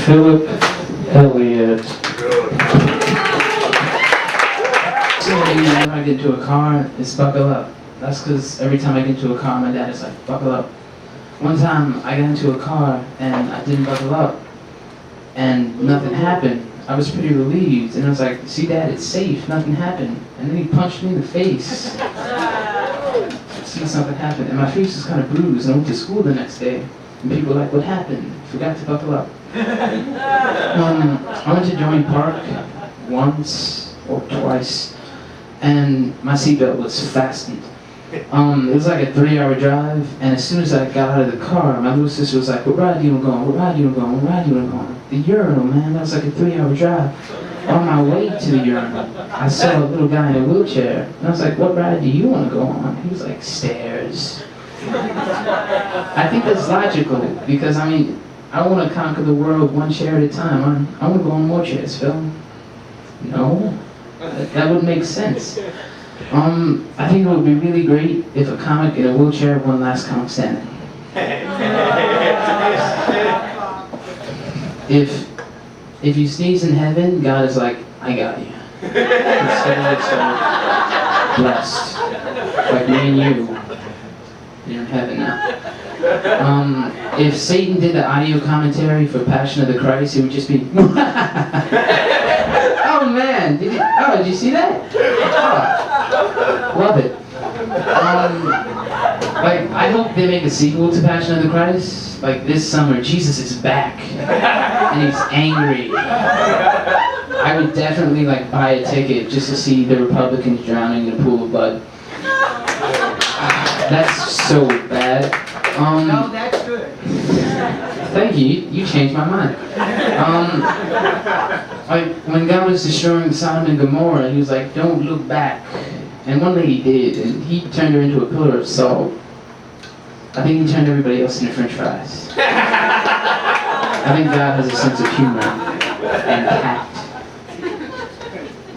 Phillip, Elliott. So when I get into a car, it's buckle up. That's because every time I get into a car, my dad is like, buckle up. One time I got into a car and I didn't buckle up and nothing happened. I was pretty relieved and I was like, see Dad, it's safe, nothing happened. And then he punched me in the face. See, something happened and my face was kind of bruised and I went to school the next day. And people were like, what happened? Forgot to buckle up. I went to Joint Park once or twice and my seatbelt was fastened. It was like a 3-hour drive, and as soon as I got out of the car, my little sister was like, what ride you going? What ride you going? What ride you going? The urinal, man. That was like a 3-hour drive. On my way to the urinal, I saw a little guy in a wheelchair, and I was like, what ride do you want to go on? He was like, stairs. I think that's logical, because I mean, I want to conquer the world one chair at a time. I want to go on more chairs, Phil. No? That wouldn't make sense. I think it would be really great if a comic in a wheelchair won Last Comic Standing. If you sneeze in heaven, God is like, I got you. Instead of like so blessed, like me and you, you're in heaven now. If Satan did the audio commentary for Passion of the Christ, it would just be. Oh man, did you see that? Oh, love it. Like, I hope they make a sequel to Passion of the Christ. Like this summer, Jesus is back, and he's angry. I would definitely like buy a ticket just to see the Republicans drowning in a pool of blood. That's so bad. No, that's good. Thank you. You changed my mind. Like when God was destroying Sodom and Gomorrah, he was like, "Don't look back." And one lady did, and he turned her into a pillar of salt. I think he turned everybody else into French fries. I think God has a sense of humor and tact.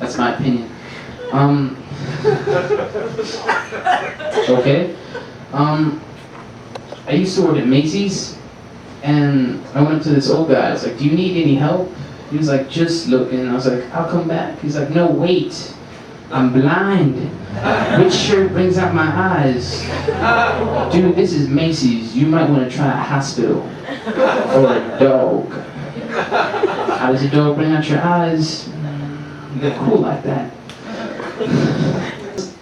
That's my opinion. Okay. I used to work at Macy's, and I went up to this old guy. I was like, "Do you need any help?" He was like, "Just looking." And I was like, "I'll come back." He's like, "No, wait. I'm blind. Which shirt brings out my eyes?" Dude, this is Macy's. You might want to try a hospital or a dog. How does a dog bring out your eyes? They're cool like that.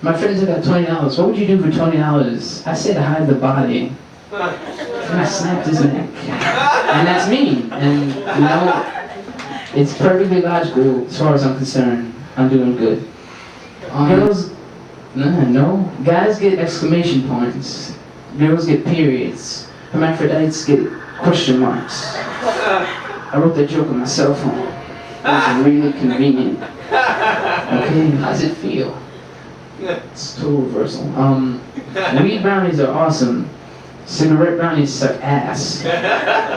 My friend said I got $20. What would you do for $20? I said hide the body. And I snapped his neck. And that's me. And you know, it's perfectly logical as far as I'm concerned. I'm doing good. Girls, no. Guys get exclamation points. Girls get periods. Hermaphrodites get question marks. I wrote that joke on my cell phone. It was really convenient. Okay, how's it feel? It's total reversal. Weed brownies are awesome. Cigarette brownies suck ass.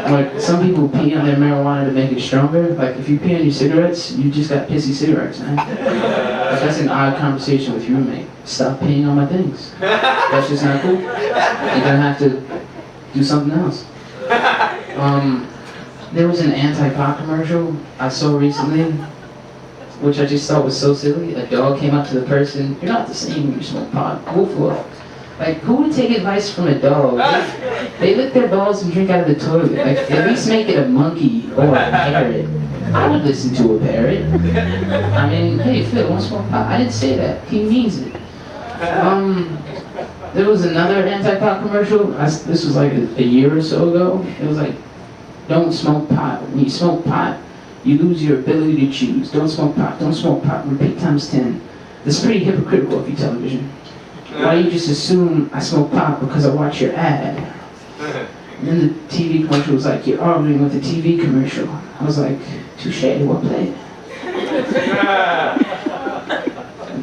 Like, some people pee on their marijuana to make it stronger. Like, if you pee on your cigarettes, you just got pissy cigarettes, man. Like, that's an odd conversation with your roommate. Stop peeing on my things. That's just not cool. You're gonna have to do something else. There was an anti-pot commercial I saw recently, which I just thought was so silly. A dog came up to the person, "You're not the same when you smoke pot. Woof woof." Like, who would take advice from a dog? They lick their balls and drink out of the toilet. Like, at least make it a monkey or a parrot. I would listen to a parrot. I mean, hey, Phil, want to smoke pot? I didn't say that. He means it. There was another anti-pot commercial. This was like a year or so ago. It was like, don't smoke pot. When you smoke pot, you lose your ability to choose. Don't smoke pot. Don't smoke pot. Repeat times 10. That's pretty hypocritical of you, television. Why do you just assume I smoke pot because I watch your ad? And then the TV commercial was like, "You're arguing with the TV commercial." I was like, touche, well played.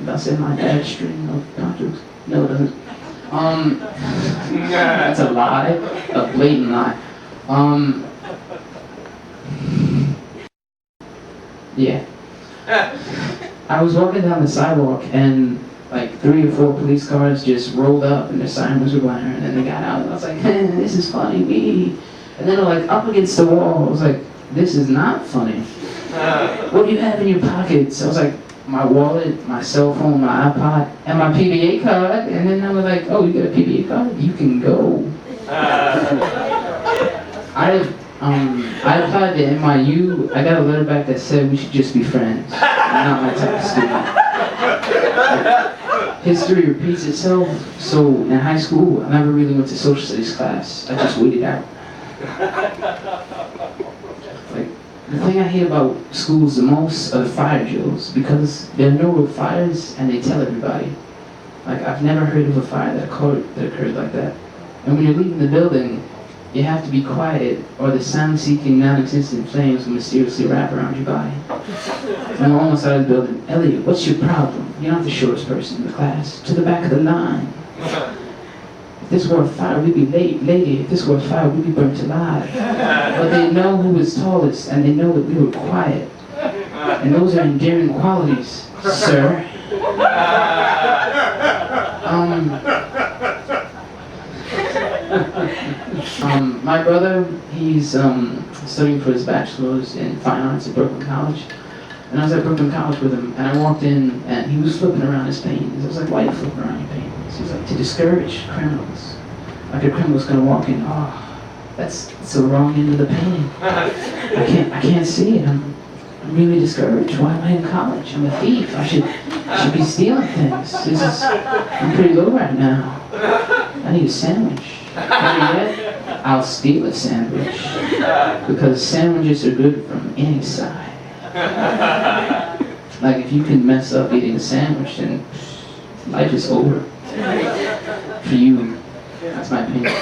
That's in my dad's string of jokes. No, it doesn't. That's a lie, a blatant lie. Yeah. I was walking down the sidewalk and like 3 or 4 police cars just rolled up and their sirens were blaring, and then they got out and I was like, this is funny, wee. And then like up against the wall, I was like, this is not funny. What do you have in your pockets? I was like, my wallet, my cell phone, my iPod, and my PBA card. And then they were like, oh, you got a PBA card? You can go. I applied to NYU. I got a letter back that said we should just be friends. I'm not my type of student. History repeats itself. So in high school, I never really went to social studies class. I just waited out. Like, the thing I hate about schools the most are the fire drills, because there are no real fires and they tell everybody. Like, I've never heard of a fire that occurred like that. And when you're leaving the building, you have to be quiet, or the sound-seeking, non-existent flames will mysteriously wrap around your body. I'm almost out of the building. Elliott, what's your problem? You're not the shortest person in the class. To the back of the line. If this were a fire, we'd be late. Lady, if this were a fire, we'd be burnt alive. But they know who was tallest, and they know that we were quiet. And those are endearing qualities, sir. My brother, he's studying for his bachelor's in fine arts at Brooklyn College. And I was at Brooklyn College with him, and I walked in, and he was flipping around his paintings. I was like, why are you flipping around your paintings? He was like, to discourage criminals. Like a criminal's gonna walk in, oh, that's the wrong end of the painting. I can't see it. I'm really discouraged. Why am I in college? I'm a thief. I should be stealing things. I'm pretty low right now. I need a sandwich. Better yet, I'll steal a sandwich, because sandwiches are good from any side. Like, if you can mess up eating a sandwich, then life is over for you. That's my opinion.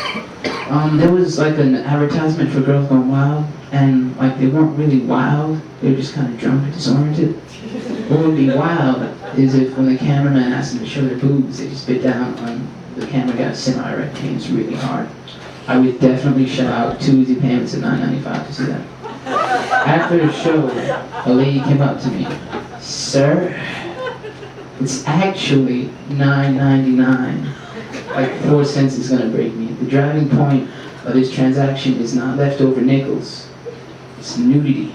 There was like an advertisement for Girls Gone Wild, and like they weren't really wild, they were just kind of drunk and disoriented. What would be wild is if when the cameraman asked them to show their boobs, they just bit down on the camera, got semi-rectangles really hard. I would definitely shell out 2 easy payments at $9.95 to see that. After the show, a lady came up to me. Sir, it's actually $9.99. Like 4 cents is gonna break me. The driving point of this transaction is not leftover nickels. It's nudity.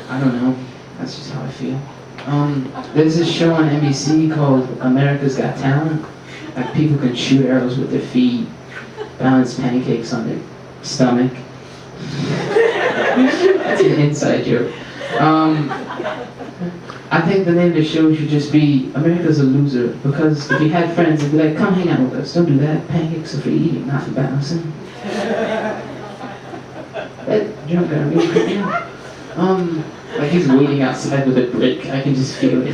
I don't know. That's just how I feel. There's this show on NBC called America's Got Talent. Like, people can shoot arrows with their feet, balance pancakes on their stomach. That's an inside joke. I think the name of the show should just be America's a Loser, because if you had friends, they'd be like, come hang out with us. Don't do that. Pancakes are for eating, not for balancing. That joke got really creepy. Like he's waiting outside with a brick. I can just feel it.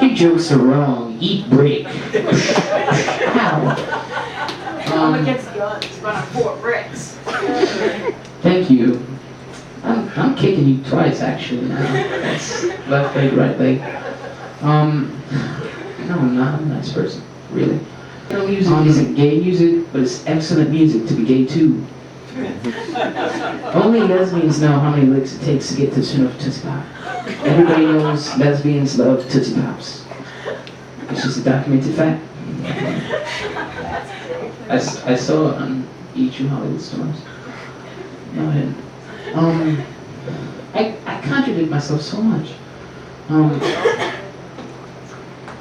Your jokes are wrong. Eat brick. Ow. I'm against guns, but I'm for bricks. Thank you. I'm kicking you twice actually now. That's left leg, right leg. No, I'm not. I'm a nice person. Really. Music isn't gay music, but it's excellent music to be gay too. Only lesbians know how many licks it takes to get to the center of Tootsie Pop. Everybody knows lesbians love Tootsie Pops. It's just a documented fact. I saw it on E2 Hollywood Stars. Go ahead. I contradict myself so much.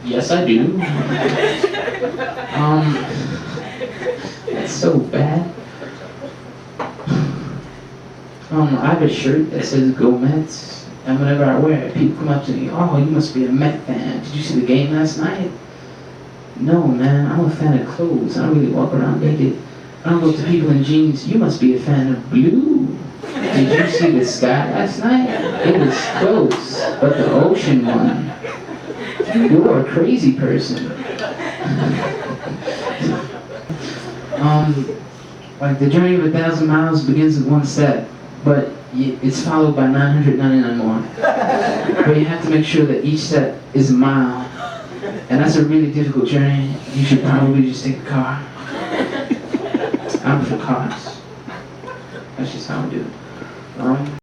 Yes, I do. That's so bad. I have a shirt that says Go Mets, and whenever I wear it, people come up to me, oh, you must be a Met fan. Did you see the game last night? No, man, I'm a fan of clothes. I don't really walk around naked. I don't go to people in jeans, you must be a fan of blue. Did you see the sky last night? It was close, but the ocean won. You're a crazy person. Like the journey of 1,000 miles begins with one step, but it's followed by 999 more. But you have to make sure that each step is a mile. And that's a really difficult journey. You should probably just take a car. I'm for cars. That's just how I do it.